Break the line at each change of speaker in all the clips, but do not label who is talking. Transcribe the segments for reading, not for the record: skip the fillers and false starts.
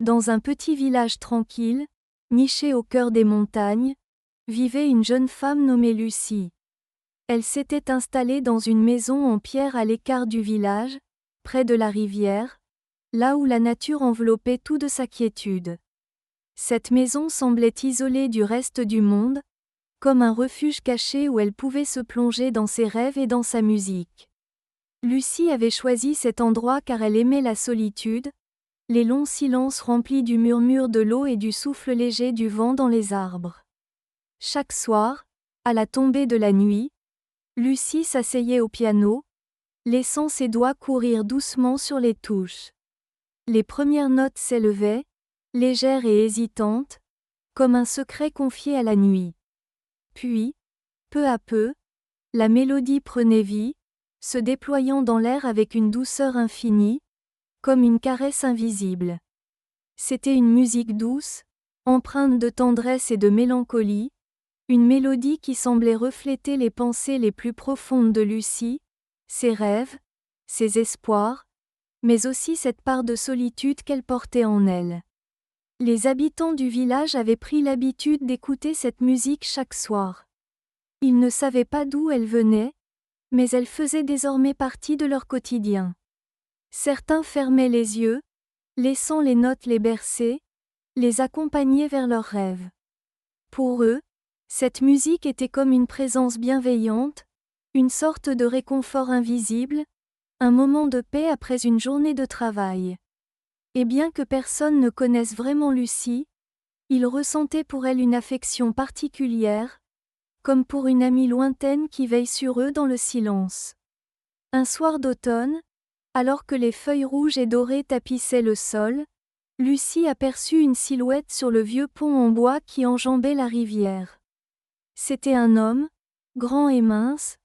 Dans un petit village tranquille, niché au cœur des montagnes, vivait une jeune femme nommée Lucie. Elle s'était installée dans une maison en pierre à l'écart du village, près de la rivière, là où la nature enveloppait tout de sa quiétude. Cette maison semblait isolée du reste du monde, comme un refuge caché où elle pouvait se plonger dans ses rêves et dans sa musique. Lucie avait choisi cet endroit car elle aimait la solitude, les longs silences remplis du murmure de l'eau et du souffle léger du vent dans les arbres. Chaque soir, à la tombée de la nuit, Lucie s'asseyait au piano, laissant ses doigts courir doucement sur les touches. Les premières notes s'élevaient, légères et hésitantes, comme un secret confié à la nuit. Puis, peu à peu, la mélodie prenait vie, se déployant dans l'air avec une douceur infinie, comme une caresse invisible. C'était une musique douce, empreinte de tendresse et de mélancolie, une mélodie qui semblait refléter les pensées les plus profondes de Lucie, ses rêves, ses espoirs, mais aussi cette part de solitude qu'elle portait en elle. Les habitants du village avaient pris l'habitude d'écouter cette musique chaque soir. Ils ne savaient pas d'où elle venait, mais elle faisait désormais partie de leur quotidien. Certains fermaient les yeux, laissant les notes les bercer, les accompagner vers leurs rêves. Pour eux, cette musique était comme une présence bienveillante, une sorte de réconfort invisible, un moment de paix après une journée de travail. Et bien que personne ne connaisse vraiment Lucie, ils ressentaient pour elle une affection particulière, comme pour une amie lointaine qui veille sur eux dans le silence. Un soir d'automne, alors que les feuilles rouges et dorées tapissaient le sol, Lucie aperçut une silhouette sur le vieux pont en bois qui enjambait la rivière. C'était un homme, grand et mince,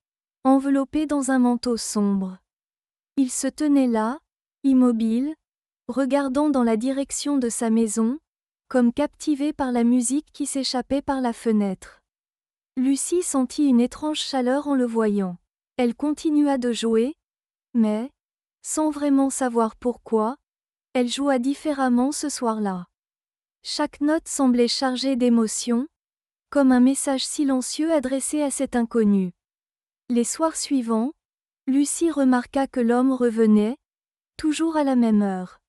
enveloppé dans un manteau sombre. Il se tenait là, immobile, regardant dans la direction de sa maison, comme captivé par la musique qui s'échappait par la fenêtre. Lucie sentit une étrange chaleur en le voyant. Elle continua de jouer, mais, sans vraiment savoir pourquoi, elle joua différemment ce soir-là. Chaque note semblait chargée d'émotion, comme un message silencieux adressé à cet inconnu. Les soirs suivants, Lucie remarqua que l'homme revenait, toujours à la même heure.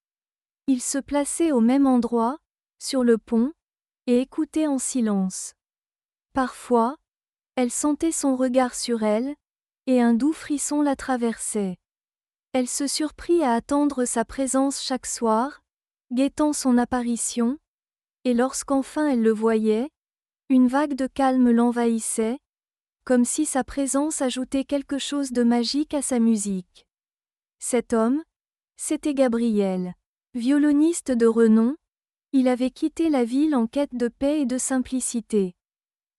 Il se plaçait au même endroit, sur le pont, et écoutait en silence. Parfois, elle sentait son regard sur elle, et un doux frisson la traversait. Elle se surprit à attendre sa présence chaque soir, guettant son apparition, et lorsqu'enfin elle le voyait, une vague de calme l'envahissait, comme si sa présence ajoutait quelque chose de magique à sa musique. Cet homme, c'était Gabriel. Violoniste de renom, il avait quitté la ville en quête de paix et de simplicité.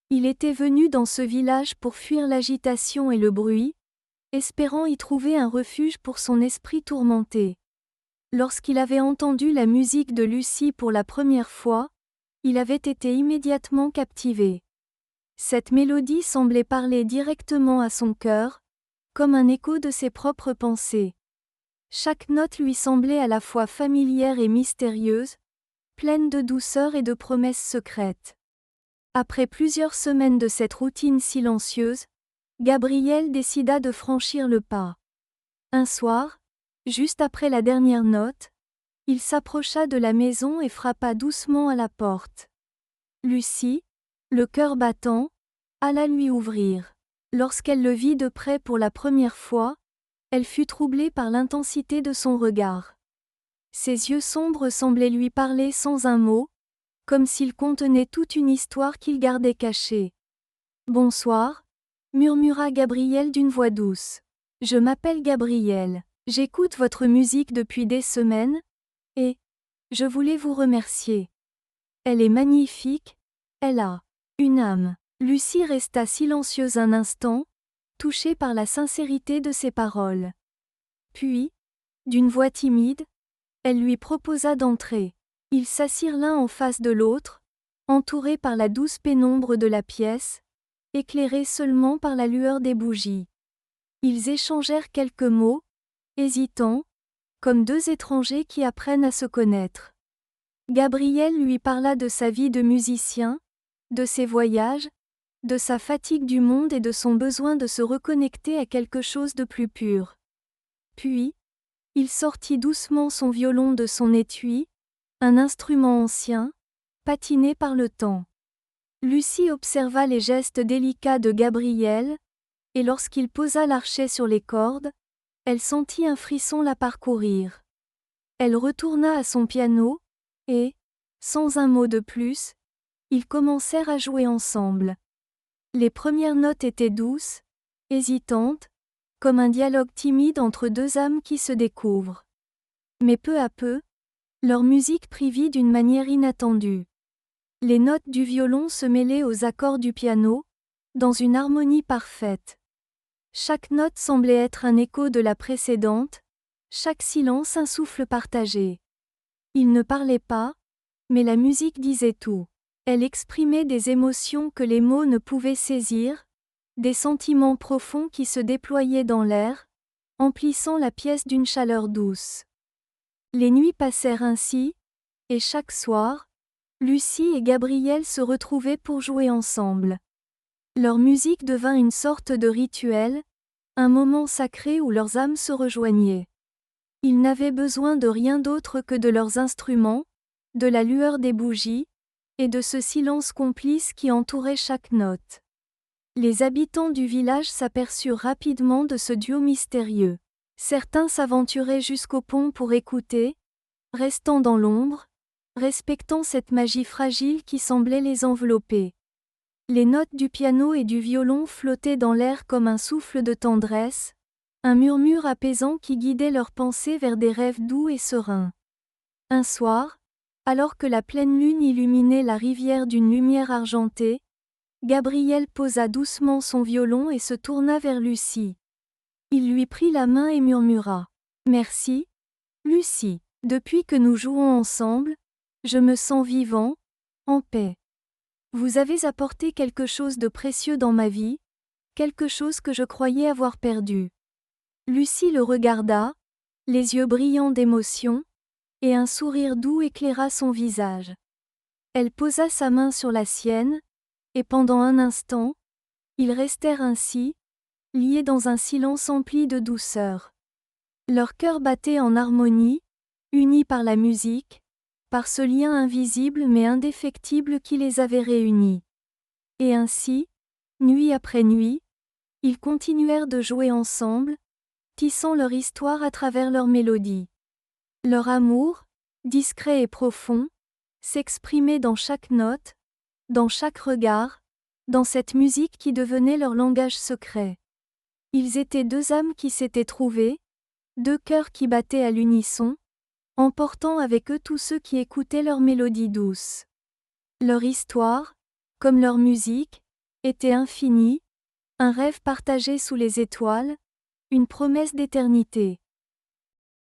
Il était venu dans ce village pour fuir l'agitation et le bruit, espérant y trouver un refuge pour son esprit tourmenté. Lorsqu'il avait entendu la musique de Lucie pour la première fois, il avait été immédiatement captivé. Cette mélodie semblait parler directement à son cœur, comme un écho de ses propres pensées. Chaque note lui semblait à la fois familière et mystérieuse, pleine de douceur et de promesses secrètes. Après plusieurs semaines de cette routine silencieuse, Gabriel décida de franchir le pas. Un soir, juste après la dernière note, il s'approcha de la maison et frappa doucement à la porte. Lucie, le cœur battant, alla lui ouvrir. Lorsqu'elle le vit de près pour la première fois, elle fut troublée par l'intensité de son regard. Ses yeux sombres semblaient lui parler sans un mot, comme s'ils contenaient toute une histoire qu'il gardait cachée. « Bonsoir », murmura Gabriel d'une voix douce. « Je m'appelle Gabriel. J'écoute votre musique depuis des semaines, et je voulais vous remercier. Elle est magnifique, elle a une âme. » Lucie resta silencieuse un instant, touchée par la sincérité de ses paroles. Puis, d'une voix timide, elle lui proposa d'entrer. Ils s'assirent l'un en face de l'autre, entourés par la douce pénombre de la pièce, éclairés seulement par la lueur des bougies. Ils échangèrent quelques mots, hésitants, comme deux étrangers qui apprennent à se connaître. Gabriel lui parla de sa vie de musicien, de ses voyages, de sa fatigue du monde et de son besoin de se reconnecter à quelque chose de plus pur. Puis, il sortit doucement son violon de son étui, un instrument ancien, patiné par le temps. Lucie observa les gestes délicats de Gabriel, et lorsqu'il posa l'archet sur les cordes, elle sentit un frisson la parcourir. Elle retourna à son piano, et, sans un mot de plus, ils commencèrent à jouer ensemble. Les premières notes étaient douces, hésitantes, comme un dialogue timide entre deux âmes qui se découvrent. Mais peu à peu, leur musique prit vie d'une manière inattendue. Les notes du violon se mêlaient aux accords du piano, dans une harmonie parfaite. Chaque note semblait être un écho de la précédente, chaque silence un souffle partagé. Ils ne parlaient pas, mais la musique disait tout. Elle exprimait des émotions que les mots ne pouvaient saisir, des sentiments profonds qui se déployaient dans l'air, emplissant la pièce d'une chaleur douce. Les nuits passèrent ainsi, et chaque soir, Lucie et Gabriel se retrouvaient pour jouer ensemble. Leur musique devint une sorte de rituel, un moment sacré où leurs âmes se rejoignaient. Ils n'avaient besoin de rien d'autre que de leurs instruments, de la lueur des bougies, et de ce silence complice qui entourait chaque note. Les habitants du village s'aperçurent rapidement de ce duo mystérieux. Certains s'aventuraient jusqu'au pont pour écouter, restant dans l'ombre, respectant cette magie fragile qui semblait les envelopper. Les notes du piano et du violon flottaient dans l'air comme un souffle de tendresse, un murmure apaisant qui guidait leurs pensées vers des rêves doux et sereins. Un soir, alors que la pleine lune illuminait la rivière d'une lumière argentée, Gabriel posa doucement son violon et se tourna vers Lucie. Il lui prit la main et murmura : « Merci, Lucie. Depuis que nous jouons ensemble, je me sens vivant, en paix. Vous avez apporté quelque chose de précieux dans ma vie, quelque chose que je croyais avoir perdu. » Lucie le regarda, les yeux brillants d'émotion, et un sourire doux éclaira son visage. Elle posa sa main sur la sienne, et pendant un instant, ils restèrent ainsi, liés dans un silence empli de douceur. Leurs cœurs battaient en harmonie, unis par la musique, par ce lien invisible mais indéfectible qui les avait réunis. Et ainsi, nuit après nuit, ils continuèrent de jouer ensemble, tissant leur histoire à travers leurs mélodies. Leur amour, discret et profond, s'exprimait dans chaque note, dans chaque regard, dans cette musique qui devenait leur langage secret. Ils étaient deux âmes qui s'étaient trouvées, deux cœurs qui battaient à l'unisson, emportant avec eux tous ceux qui écoutaient leur mélodie douce. Leur histoire, comme leur musique, était infinie, un rêve partagé sous les étoiles, une promesse d'éternité.